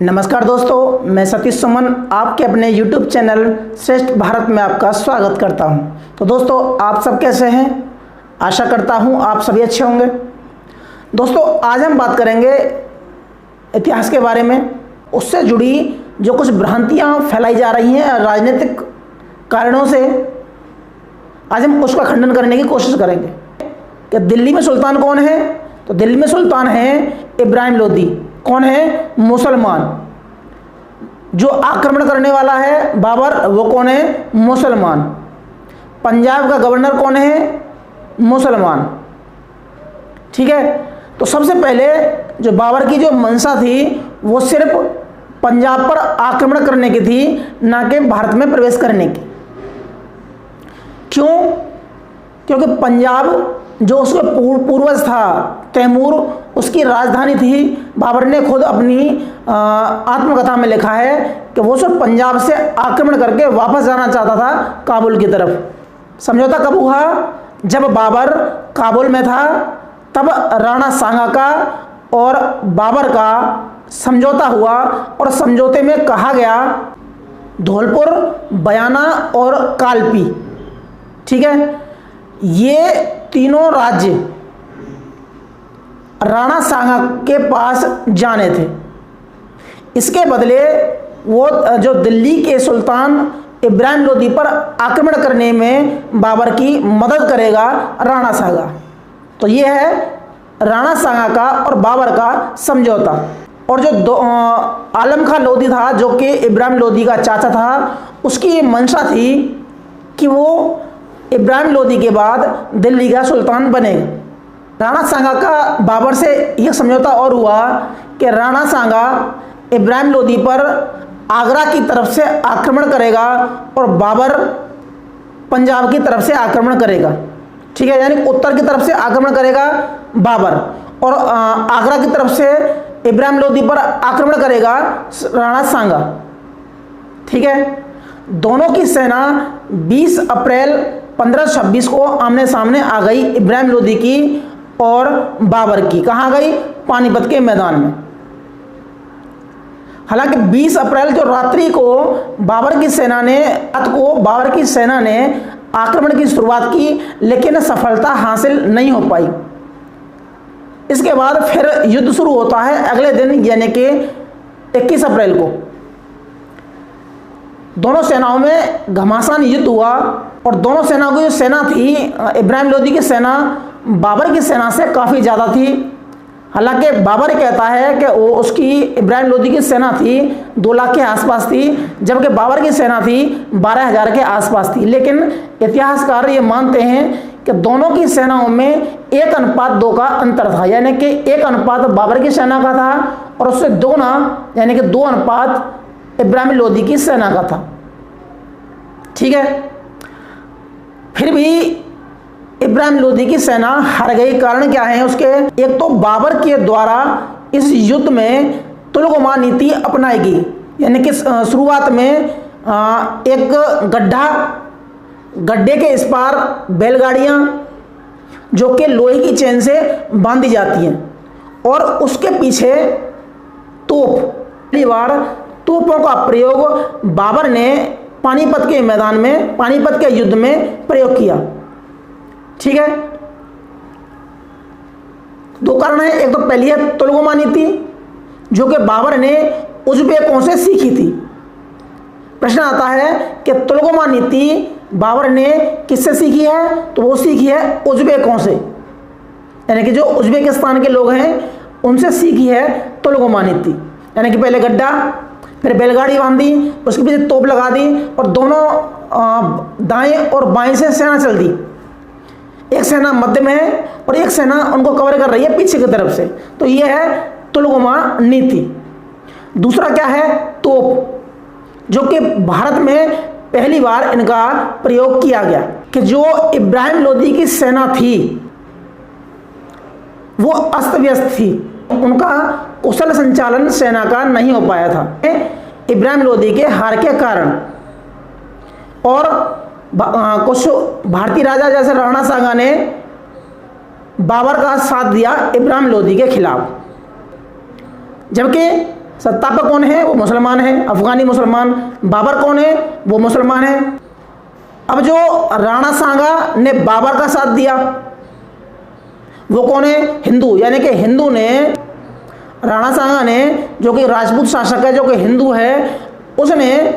नमस्कार दोस्तों, मैं सतीश सुमन आपके अपने YouTube चैनल श्रेष्ठ भारत में आपका स्वागत करता हूं। तो दोस्तों, आप सब कैसे हैं? आशा करता हूं आप सभी अच्छे होंगे। दोस्तों, आज हम बात करेंगे इतिहास के बारे में, उससे जुड़ी जो कुछ भ्रांतियां फैलाई जा रही हैं राजनीतिक कारणों से। आज हम उसका खंडन करने की कोशिश करेंगे कि दिल्ली में सुल्तान कौन है। तो दिल्ली में सुल्तान है इब्राहिम लोदी। कौन है? मुसलमान। जो आक्रमण करने वाला है बाबर, वो कौन है? मुसलमान। पंजाब का गवर्नर कौन है? मुसलमान। ठीक है। तो सबसे पहले जो बाबर की जो मंशा थी वो सिर्फ पंजाब पर आक्रमण करने की थी, ना कि भारत में प्रवेश करने की। क्यों? क्योंकि पंजाब जो उसके पूर्वज था तैमूर, उसकी राजधानी थी। बाबर ने खुद अपनी आत्मकथा में लिखा है कि वो सिर्फ पंजाब से आक्रमण करके वापस जाना चाहता था काबुल की तरफ। समझौता कब हुआ? जब बाबर काबुल में था, तब राणा सांगा का और बाबर का समझौता हुआ और समझौते में कहा गया धौलपुर, बयाना और कालपी, ठीक है, ये तीनों राज्य राणा सांगा के पास जाने थे। इसके बदले वो जो दिल्ली के सुल्तान इब्राहिम लोदी पर आक्रमण करने में बाबर की मदद करेगा राणा सांगा। तो ये है राणा सांगा का और बाबर का समझौता। और जो आलम खां लोदी था, जो कि इब्राहिम लोदी का चाचा था, उसकी मंशा थी कि वो इब्राहिम लोदी के बाद दिल्ली का सुल्तान बनेगा। राणा सांगा का बाबर से यह समझौता और हुआ कि राणा सांगा इब्राहिम लोदी पर आगरा की तरफ से आक्रमण करेगा और बाबर पंजाब की तरफ से आक्रमण करेगा। ठीक है, यानी उत्तर की तरफ से आक्रमण करेगा बाबर और आगरा की तरफ से इब्राहिम लोदी पर आक्रमण करेगा राणा सांगा। ठीक है। दोनों की सेना 20 अप्रैल 1526 को आमने सामने आ गई, इब्राहिम लोदी की और बाबर की। कहाँ गई? पानीपत के मैदान में। हालांकि 20 अप्रैल जो रात्रि को बाबर की सेना ने आक्रमण की शुरुआत की, लेकिन सफलता हासिल नहीं हो पाई। इसके बाद फिर युद्ध शुरू होता है अगले दिन, यानी कि 21 अप्रैल को। दोनों सेनाओं में घमासान युद्ध हुआ और दोनों सेनाओं की जो सेना थी, इब्राहिम लोदी की सेना बाबर की सेना से काफ़ी ज़्यादा थी। हालांकि बाबर कहता है कि वो उसकी इब्राहिम लोदी की सेना थी 2 लाख के आसपास थी, जबकि बाबर की सेना थी 12,000 के आसपास थी। लेकिन इतिहासकार ये मानते हैं कि दोनों की सेनाओं में 1:2 का अंतर था, यानी कि 1 बाबर की सेना का था और उससे 2 यानी कि 2 इब्राहिम लोदी की सेना का था। ठीक है। फिर भी इब्राहिम लोदी की सेना हार गई। कारण क्या है उसके? एक तो बाबर के द्वारा इस युद्ध में तुलगमा नीति अपनाई गई, यानी कि शुरुआत में एक गड्ढे के इस पार बैलगाड़ियां जो कि लोहे की चेन से बांधी जाती हैं और उसके पीछे तोप। पहली बार तोपों का प्रयोग बाबर ने पानीपत के मैदान में, पानीपत के युद्ध में प्रयोग किया। ठीक है। 2 कारण है। एक तो पहली है तुलगमा नीति, जो कि बाबर ने उज़्बेकों से सीखी थी। प्रश्न आता है कि तुलगमा नीति बाबर ने किससे सीखी है? तो वो सीखी है उज़्बेकों से, यानी कि जो उज़्बेकिस्तान के लोग हैं उनसे सीखी है तुलगमा नीति। यानी कि पहले गड्ढा, फिर बैलगाड़ी बांधी, उसके पीछे तोप लगा दी और दोनों दाएं और बाएं से सेना चल दी। एक सेना मध्य में है और एक सेना उनको कवर कर रही है पीछे की तरफ से। तो यह है तुलगमा नीति। दूसरा क्या है? तोप, जो कि भारत में पहली बार इनका प्रयोग किया गया। कि जो इब्राहिम लोदी की सेना थी वो अस्त व्यस्त थी, उनका कुशल संचालन सेना का नहीं हो पाया था इब्राहिम लोदी के हार के कारण। और कुछ भारतीय राजा जैसे राणा सांगा ने बाबर का साथ दिया इब्राहिम लोदी के खिलाफ, जबकि सत्ता पर कौन है? वो मुसलमान है, अफगानी मुसलमान। बाबर कौन है? वो मुसलमान है। अब जो राणा सांगा ने बाबर का साथ दिया वो कौन है? हिंदू। यानी कि हिंदू ने, राणा सांगा ने, जो कि राजपूत शासक है, जो कि हिंदू है, उसने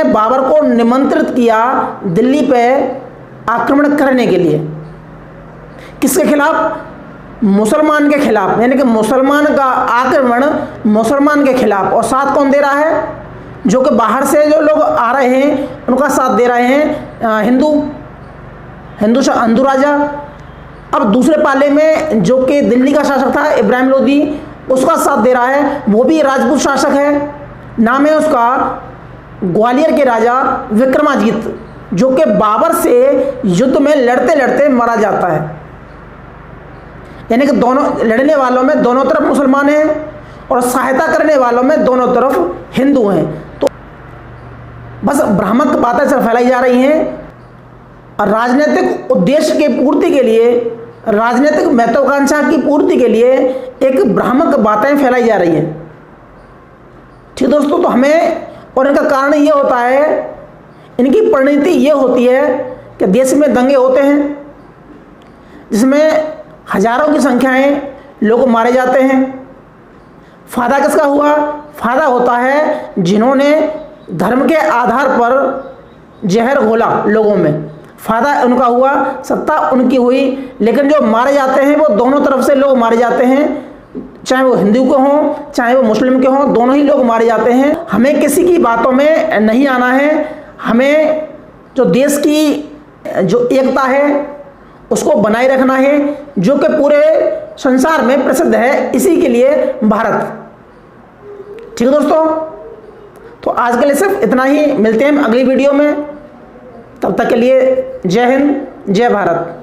बाबर को निमंत्रित किया दिल्ली पे आक्रमण करने के लिए। किसके खिलाफ? मुसलमान के खिलाफ। यानी कि मुसलमान का आक्रमण मुसलमान के खिलाफ। और साथ कौन दे रहा है? जो कि बाहर से जो लोग आ रहे हैं उनका साथ दे रहे हैं हिंदू राजा। अब दूसरे पाले में जो कि दिल्ली का शासक था इब्राहिम लोदी, उसका साथ दे रहा है, वो भी राजपूत शासक है। नाम है उसका ग्वालियर के राजा विक्रमादित्य, जो कि बाबर से युद्ध में लड़ते लड़ते मारा जाता है। यानी कि दोनों लड़ने वालों में दोनों तरफ मुसलमान हैं और सहायता करने वालों में दोनों तरफ हिंदू हैं। तो बस भ्रामक बातें सिर्फ फैलाई जा रही हैं और राजनीतिक उद्देश्य की पूर्ति के लिए, राजनीतिक महत्वाकांक्षा की पूर्ति के लिए एक भ्रामक बातें फैलाई जा रही हैं। ठीक दोस्तों, तो हमें, और इनका कारण ये होता है, इनकी परिणति ये होती है कि देश में दंगे होते हैं जिसमें हजारों की संख्याएं लोग मारे जाते हैं। फायदा किसका हुआ? फायदा होता है जिन्होंने धर्म के आधार पर जहर घोला लोगों में, फायदा उनका हुआ, सत्ता उनकी हुई। लेकिन जो मारे जाते हैं वो दोनों तरफ से लोग मारे जाते हैं, चाहे वो हिंदू के हों चाहे वो मुस्लिम के हों, दोनों ही लोग मारे जाते हैं। हमें किसी की बातों में नहीं आना है। हमें जो देश की जो एकता है उसको बनाए रखना है, जो कि पूरे संसार में प्रसिद्ध है, इसी के लिए भारत। ठीक है दोस्तों, तो आज के लिए सिर्फ इतना ही। मिलते हैं हम अगली वीडियो में। तब तक के लिए जय हिंद, जय भारत।